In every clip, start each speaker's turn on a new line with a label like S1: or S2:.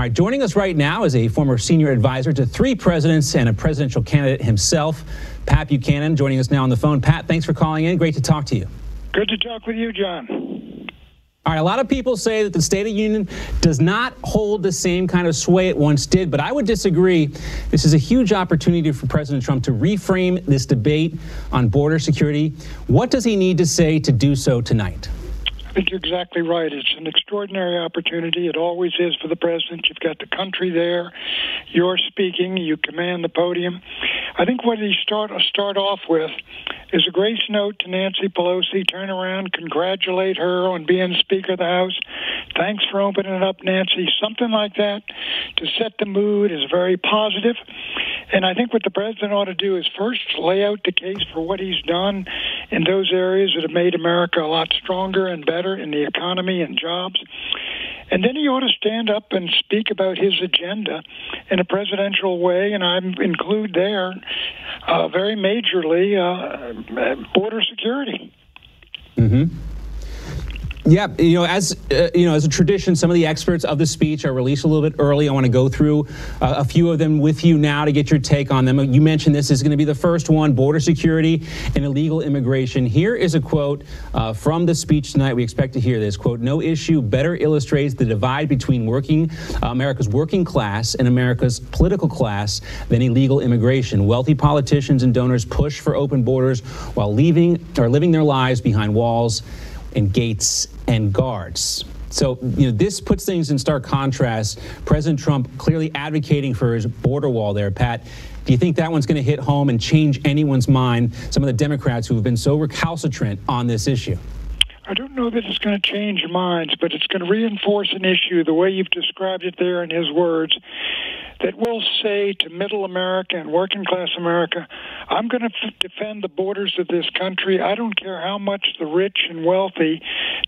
S1: All right, joining us right now is a former senior advisor to 3 presidents and a presidential candidate himself, Pat Buchanan, joining us now on the phone. Pat, thanks for calling in. Great to talk to you.
S2: Good to talk with you, John.
S1: All right, a lot of people say that the State of the Union does not hold the same kind of sway it once did, but I would disagree. This is a huge opportunity for President Trump to reframe this debate on border security. What does he need to say to do so tonight?
S2: I think you're exactly right. It's an extraordinary opportunity. It always is for the president. You've got the country there. You're speaking. You command the podium. I think what he start off with is a grace note to Nancy Pelosi. Turn around, congratulate her on being Speaker of the House. Thanks for opening it up, Nancy. Something like that to set the mood is very positive. And I think what the president ought to do is first lay out the case for what he's done in those areas that have made America a lot stronger and better in the economy and jobs. And then he ought to stand up and speak about his agenda in a presidential way, and I include there very majorly border security.
S1: Mm-hmm. Yeah, as a tradition, some of the experts of the speech are released a little bit early. I want to go through a few of them with you now to get your take on them. You mentioned this is going to be the first one, border security and illegal immigration. Here is a quote from the speech tonight. We expect to hear this. Quote, "No issue better illustrates the divide between America's working class and America's political class than illegal immigration. Wealthy politicians and donors push for open borders while living their lives behind walls and gates and guards." So, this puts things in stark contrast. President Trump clearly advocating for his border wall there. Pat, do you think that one's going to hit home and change anyone's mind, some of the Democrats who have been so recalcitrant on this issue?
S2: I don't know that it's going to change minds, but it's going to reinforce an issue the way you've described it there in his words, that will say to middle America and working class America, I'm going to defend the borders of this country. I don't care how much the rich and wealthy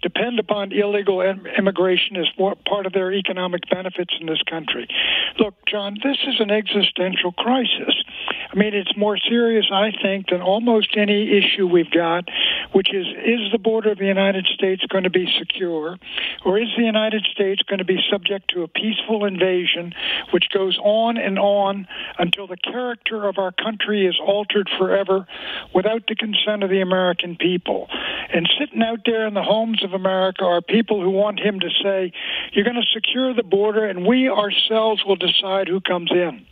S2: depend upon illegal immigration as part of their economic benefits in this country. Look, John, this is an existential crisis. I mean, it's more serious, I think, than almost any issue we've got, which is the border of the United States going to be secure, or is the United States going to be subject to a peaceful invasion, which goes on and on until the character of our country is altered forever without the consent of the American people. And sitting out there in the homes of America are people who want him to say, you're going to secure the border and we ourselves will decide who comes in.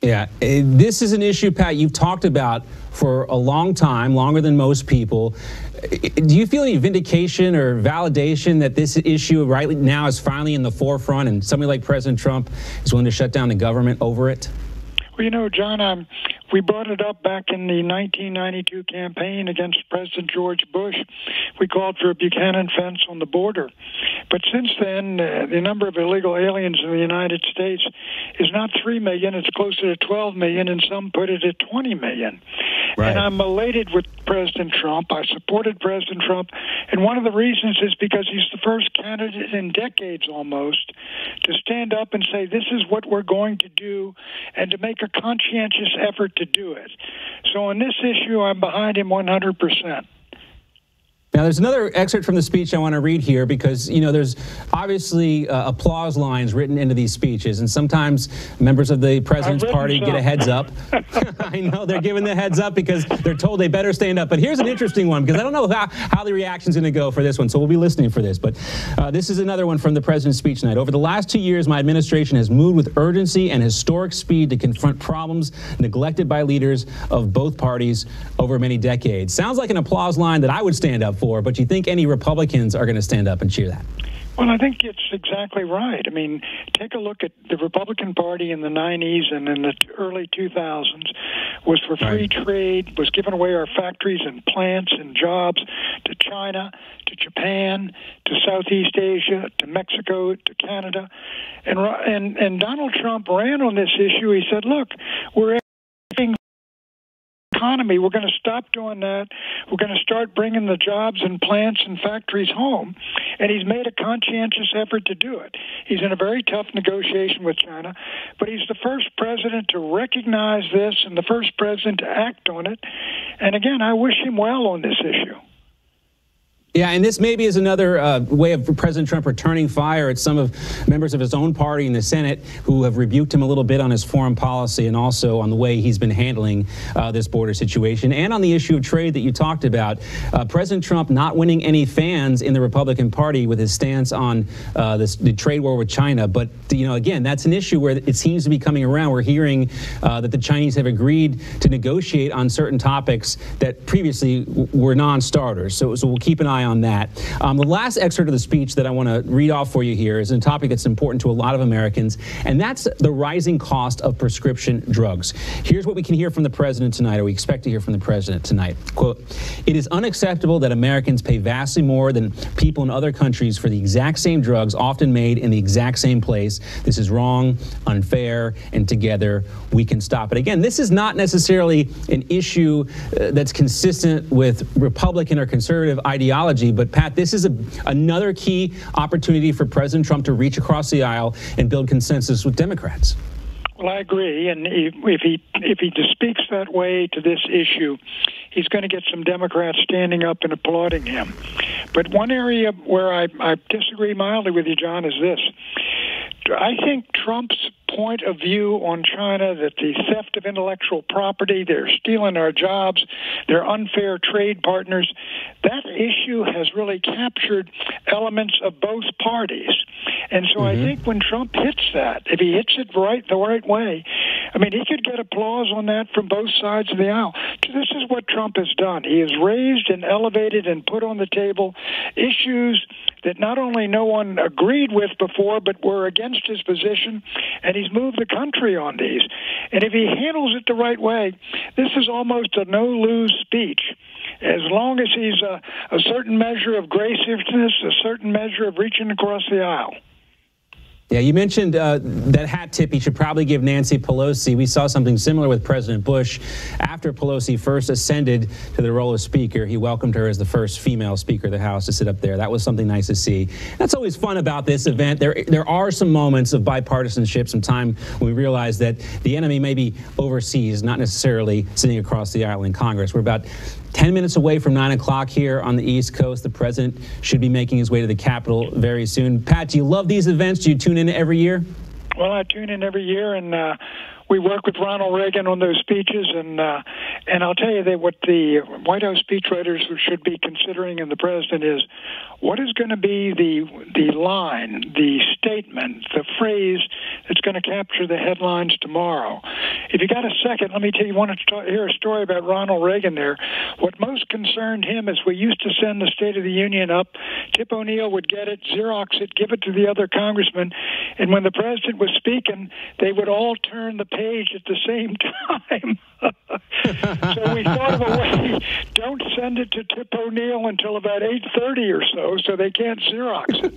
S1: Yeah, this is an issue, Pat, you've talked about for a long time, longer than most people. Do you feel any vindication or validation that this issue right now is finally in the forefront and somebody like President Trump is willing to shut down the government over it?
S2: Well, John, we brought it up back in the 1992 campaign against President George Bush. We called for a Buchanan fence on the border. But since then, the number of illegal aliens in the United States is not 3 million, it's closer to 12 million, and some put it at 20 million. Right. And I'm elated with President Trump. I supported President Trump, and one of the reasons is because he's the first candidate in decades almost to stand up and say, this is what we're going to do, and to make a conscientious effort to do it. So on this issue, I'm behind him 100%.
S1: Now, there's another excerpt from the speech I want to read here because, there's obviously applause lines written into these speeches, and sometimes members of the president's party get a heads up. I know they're giving the heads up because they're told they better stand up. But here's an interesting one because I don't know how the reaction's going to go for this one, so we'll be listening for this. But this is another one from the president's speech tonight. Over the last 2 years, my administration has moved with urgency and historic speed to confront problems neglected by leaders of both parties over many decades. Sounds like an applause line that I would stand up for, but you think any Republicans are going to stand up and cheer that?
S2: Well, I think it's exactly right. I mean, take a look at the Republican Party in the 90s and in the early 2000s was for free trade, was giving away our factories and plants and jobs to China, to Japan, to Southeast Asia, to Mexico, to Canada. And Donald Trump ran on this issue. He said, look, we're economy. We're going to stop doing that. We're going to start bringing the jobs and plants and factories home. And he's made a conscientious effort to do it. He's in a very tough negotiation with China, but he's the first president to recognize this and the first president to act on it. And again, I wish him well on this issue.
S1: Yeah, and this maybe is another way of President Trump returning fire at some of members of his own party in the Senate who have rebuked him a little bit on his foreign policy and also on the way he's been handling this border situation and on the issue of trade that you talked about. President Trump not winning any fans in the Republican Party with his stance on the trade war with China. But, you know, again, that's an issue where it seems to be coming around. We're hearing that the Chinese have agreed to negotiate on certain topics that previously were non-starters. So we'll keep an eye on that. The last excerpt of the speech that I want to read off for you here is a topic that's important to a lot of Americans, and that's the rising cost of prescription drugs. Here's what we can hear from the president tonight, or we expect to hear from the president tonight. Quote, "It is unacceptable that Americans pay vastly more than people in other countries for the exact same drugs, often made in the exact same place. This is wrong, unfair, and together we can stop it." Again, this is not necessarily an issue that's consistent with Republican or conservative ideology. But, Pat, this is another key opportunity for President Trump to reach across the aisle and build consensus with Democrats.
S2: Well, I agree. And if he speaks that way to this issue, he's going to get some Democrats standing up and applauding him. But one area where I disagree mildly with you, John, is this. I think Trump's point of view on China, that the theft of intellectual property, they're stealing our jobs, they're unfair trade partners, that issue has really captured elements of both parties. And so I think when Trump hits that, if he hits it the right way, I mean, he could get applause on that from both sides of the aisle. This is what Trump has done. He has raised and elevated and put on the table issues that not only no one agreed with before, but were against his position, and he's moved the country on these. And if he handles it the right way, this is almost a no-lose speech. As long as he's a certain measure of graciousness, a certain measure of reaching across the aisle.
S1: Yeah, you mentioned that hat tip he should probably give Nancy Pelosi. We saw something similar with President Bush. After Pelosi first ascended to the role of Speaker, he welcomed her as the first female Speaker of the House to sit up there. That was something nice to see. That's always fun about this event. There are some moments of bipartisanship, some time when we realize that the enemy may be overseas, not necessarily sitting across the aisle in Congress. We're about 10 minutes away from 9 o'clock here on the East Coast. The president should be making his way to the Capitol very soon. Pat, do you love these events? Do you tune in every year?
S2: Well, I tune in every year, and we work with Ronald Reagan on those speeches. And I'll tell you that what the White House speechwriters should be considering, and the president, is what is going to be the line, the statement, the phrase that's going to capture the headlines tomorrow. If you got a second, let me tell you, want to hear a story about Ronald Reagan there. What most concerned him is we used to send the State of the Union up. Tip O'Neill would get it, Xerox it, give it to the other congressmen, and when the president was speaking, they would all turn the page at the same time. So we thought of a way, don't send it to Tip O'Neill until about 8:30 or so they can't Xerox it.